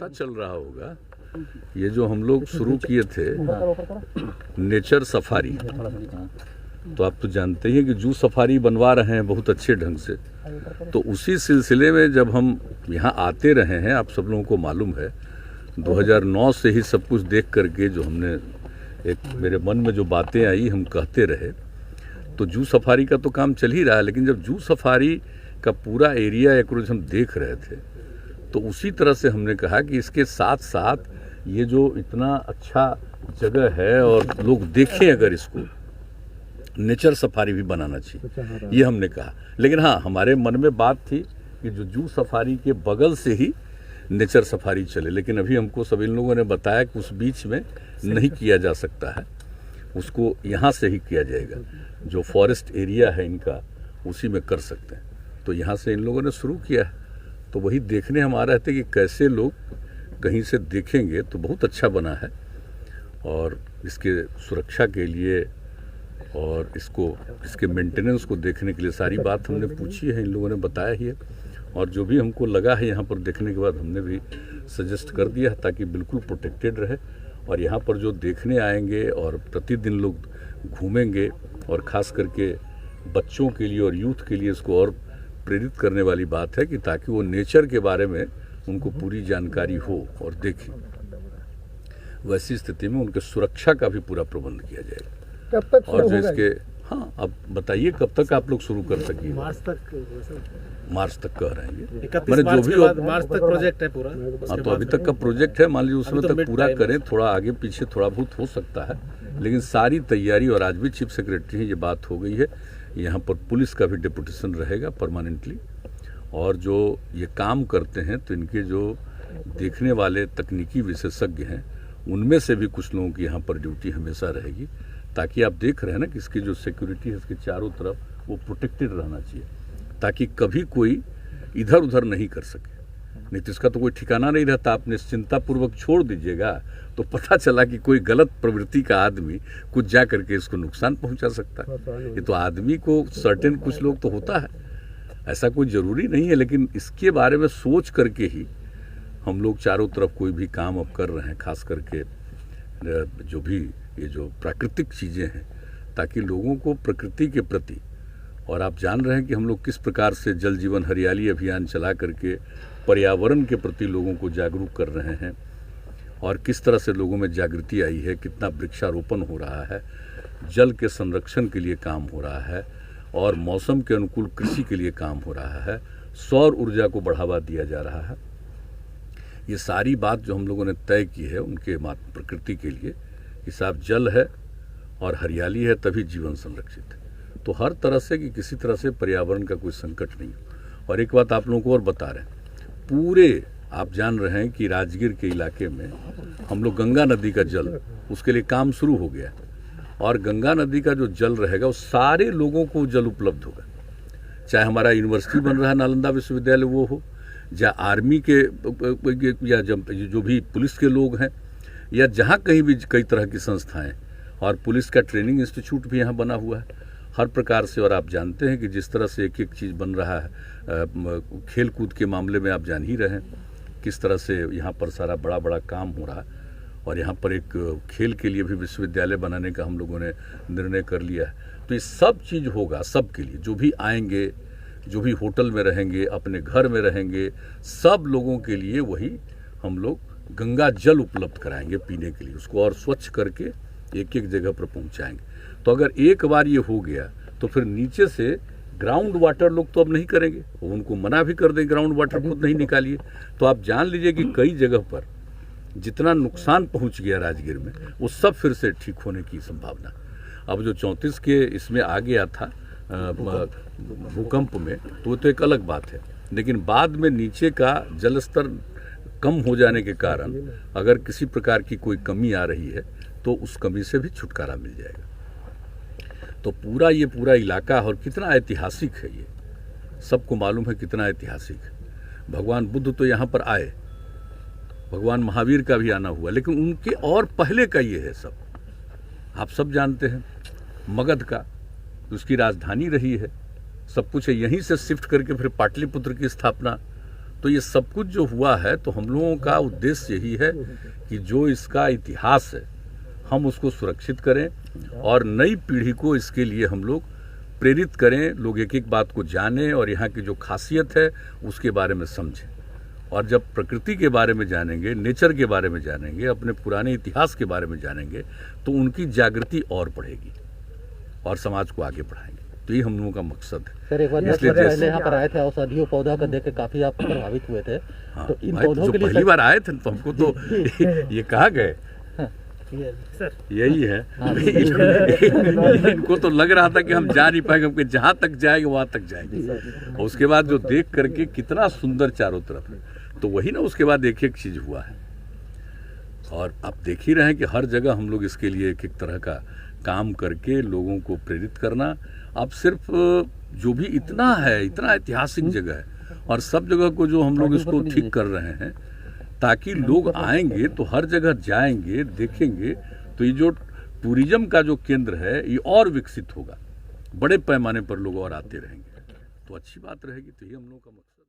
पता चल रहा होगा, ये जो हम लोग शुरू किए थे नेचर सफारी, तो आप तो जानते ही हैं कि जू सफारी बनवा रहे हैं बहुत अच्छे ढंग से। तो उसी सिलसिले में जब हम यहाँ आते रहे हैं, आप सब लोगों को मालूम है 2009 से ही सब कुछ देख करके जो हमने एक मेरे मन में जो बातें आई हम कहते रहे। तो जू सफारी का तो काम चल ही रहा है, लेकिन जब जू सफारी का पूरा एरिया एक रोज हम देख रहे थे तो उसी तरह से हमने कहा कि इसके साथ साथ ये जो इतना अच्छा जगह है और लोग देखें, अगर इसको नेचर सफारी भी बनाना चाहिए, ये हमने कहा। लेकिन हाँ, हमारे मन में बात थी कि जो जू सफारी के बगल से ही नेचर सफारी चले, लेकिन अभी हमको सब इन लोगों ने बताया कि उस बीच में नहीं किया जा सकता है, उसको यहाँ से ही किया जाएगा। जो फॉरेस्ट एरिया है इनका उसी में कर सकते हैं, तो यहाँ से इन लोगों ने शुरू किया है। तो वही देखने हम आ रहे थे कि कैसे लोग कहीं से देखेंगे, तो बहुत अच्छा बना है। और इसके सुरक्षा के लिए और इसके मेंटेनेंस को देखने के लिए सारी बात हमने पूछी है, इन लोगों ने बताया ही है। और जो भी हमको लगा है यहाँ पर देखने के बाद हमने भी सजेस्ट कर दिया है ताकि बिल्कुल प्रोटेक्टेड रहे। और यहाँ पर जो देखने आएंगे और प्रतिदिन लोग घूमेंगे, और ख़ास करके बच्चों के लिए और यूथ के लिए इसको और प्रेरित करने वाली बात है कि ताकि वो नेचर के बारे में उनको पूरी जानकारी हो और देखें। वैसी स्थिति में उनके सुरक्षा का भी पूरा प्रबंध किया जाएगा। कब तक और जो इसके, हाँ अब बताइए कब तक आप लोग शुरू कर सकेंगे? मार्च तक कह रहे हैं, मैंने जो भी मार्च तक प्रोजेक्ट है पूरा। हाँ, तो अभी तक का प्रोजेक्ट है, मान लीजिए उसमें तक पूरा करें। थोड़ा आगे पीछे थोड़ा बहुत हो सकता है, लेकिन सारी तैयारी, और आज भी चीफ सेक्रेटरी से ये बात हो गई है, यहाँ पर पुलिस का भी डिप्यूटेशन रहेगा परमानेंटली। और जो ये काम करते हैं तो इनके जो देखने वाले तकनीकी विशेषज्ञ हैं उनमें से भी कुछ लोगों की यहाँ पर ड्यूटी हमेशा रहेगी, ताकि आप देख रहे हैं ना कि इसकी जो सिक्योरिटी है इसके चारों तरफ वो प्रोटेक्टेड रहना चाहिए, ताकि कभी कोई इधर उधर नहीं कर सके। नहीं तो इसका तो कोई ठिकाना नहीं रहता। आप निश्चिंतापूर्वक छोड़ दीजिएगा तो पता चला कि कोई गलत प्रवृत्ति का आदमी कुछ जा करके इसको नुकसान पहुंचा सकता है। ये तो आदमी को सर्टेन कुछ लोग तो होता है, ऐसा कोई ज़रूरी नहीं है, लेकिन इसके बारे में सोच करके ही हम लोग चारों तरफ कोई भी काम अब कर रहे हैं, खास करके जो भी ये जो प्राकृतिक चीज़ें हैं, ताकि लोगों को प्रकृति के प्रति, और आप जान रहे हैं कि हम लोग किस प्रकार से जल जीवन हरियाली अभियान चला करके पर्यावरण के प्रति लोगों को जागरूक कर रहे हैं, और किस तरह से लोगों में जागृति आई है, कितना वृक्षारोपण हो रहा है, जल के संरक्षण के लिए काम हो रहा है, और मौसम के अनुकूल कृषि के लिए काम हो रहा है, सौर ऊर्जा को बढ़ावा दिया जा रहा है। ये सारी बात जो हम लोगों ने तय की है उनके प्रकृति के लिए कि साहब जल है और हरियाली है तभी जीवन संरक्षित है। तो हर तरह से कि किसी तरह से पर्यावरण का कोई संकट नहीं हो। और एक बात आप लोगों को और बता रहे हैं, पूरे आप जान रहे हैं कि राजगीर के इलाके में हम लोग गंगा नदी का जल, उसके लिए काम शुरू हो गया, और गंगा नदी का जो जल रहेगा वो सारे लोगों को जल उपलब्ध होगा। चाहे हमारा यूनिवर्सिटी बन रहा है नालंदा विश्वविद्यालय वो हो, या आर्मी के, या जो भी पुलिस के लोग हैं, या जहाँ कहीं भी कई तरह की संस्थाएं, और पुलिस का ट्रेनिंग इंस्टीट्यूट भी यहाँ बना हुआ है हर प्रकार से। और आप जानते हैं कि जिस तरह से एक एक चीज़ बन रहा है, खेल कूद के मामले में आप जान ही रहे हैं किस तरह से यहाँ पर सारा बड़ा बड़ा काम हो रहा है। और यहाँ पर एक खेल के लिए भी विश्वविद्यालय बनाने का हम लोगों ने निर्णय कर लिया है। तो ये सब चीज़ होगा सबके लिए, जो भी आएंगे, जो भी होटल में रहेंगे, अपने घर में रहेंगे, सब लोगों के लिए वही हम लोग गंगा जल उपलब्ध कराएंगे पीने के लिए, उसको और स्वच्छ करके एक एक जगह पर पहुंचाएंगे। तो अगर एक बार ये हो गया तो फिर नीचे से ग्राउंड वाटर लोग तो अब नहीं करेंगे, उनको मना भी कर दें ग्राउंड वाटर खुद नहीं निकालिए। तो आप जान लीजिए कि कई जगह पर जितना नुकसान पहुंच गया राजगीर में, वो सब फिर से ठीक होने की संभावना। अब जो 34 के इसमें आ गया था भूकंप में, तो वो तो एक अलग बात है, लेकिन बाद में नीचे का जल स्तर कम हो जाने के कारण अगर किसी प्रकार की कोई कमी आ रही है तो उस कमी से भी छुटकारा मिल जाएगा। तो ये पूरा इलाका, और कितना ऐतिहासिक है ये, सबको मालूम है कितना ऐतिहासिक है। भगवान बुद्ध तो यहाँ पर आए, भगवान महावीर का भी आना हुआ, लेकिन उनके और पहले का ये है सब। आप सब जानते हैं मगध का उसकी राजधानी रही है, सब कुछ है। यहीं से शिफ्ट करके फिर पाटलिपुत्र की स्थापना तो ये सब कुछ जो हुआ है, तो हम लोगों का उद्देश्य यही है कि जो इसका इतिहास है हम उसको सुरक्षित करें और नई पीढ़ी को इसके लिए हम लोग प्रेरित करें, लोग एक एक बात को जानें और यहाँ की जो खासियत है उसके बारे में समझें। और जब प्रकृति के बारे में जानेंगे, नेचर के बारे में जानेंगे, अपने पुराने इतिहास के बारे में जानेंगे, तो उनकी जागृति और बढ़ेगी और समाज को आगे बढ़ाएंगे। तो ये हम लोगों का मकसद है। सर, एक बार पहले यहाँ पर आए थे, औषधीय पौधा को देख के काफी आप प्रभावित हुए थे। हाँ, तो इन पौधों जो के लिए पहली बार आए थे तो हमको तो ये कहा गए यही है। इनको तो लग रहा था कि हम जा नहीं पाएंगे, हमको जहाँ तक जाएंगे वहाँ तक जाएंगे। और उसके बाद जो देख करके कितना सुंदर चारों तरफ, तो वही ना उसके बाद एक एक चीज हुआ है। और आप देख ही रहे हैं कि हर जगह हम लोग इसके लिए एक एक तरह का काम करके लोगों को प्रेरित करना। अब सिर्फ जो भी इतना है, इतना ऐतिहासिक जगह है और सब जगह को जो हम लोग इसको ठीक कर रहे हैं ताकि लोग आएंगे तो हर जगह जाएंगे, देखेंगे, तो ये जो टूरिज्म का जो केंद्र है ये और विकसित होगा, बड़े पैमाने पर लोग और आते रहेंगे, तो अच्छी बात रहेगी। तो ये हम लोग का मकसद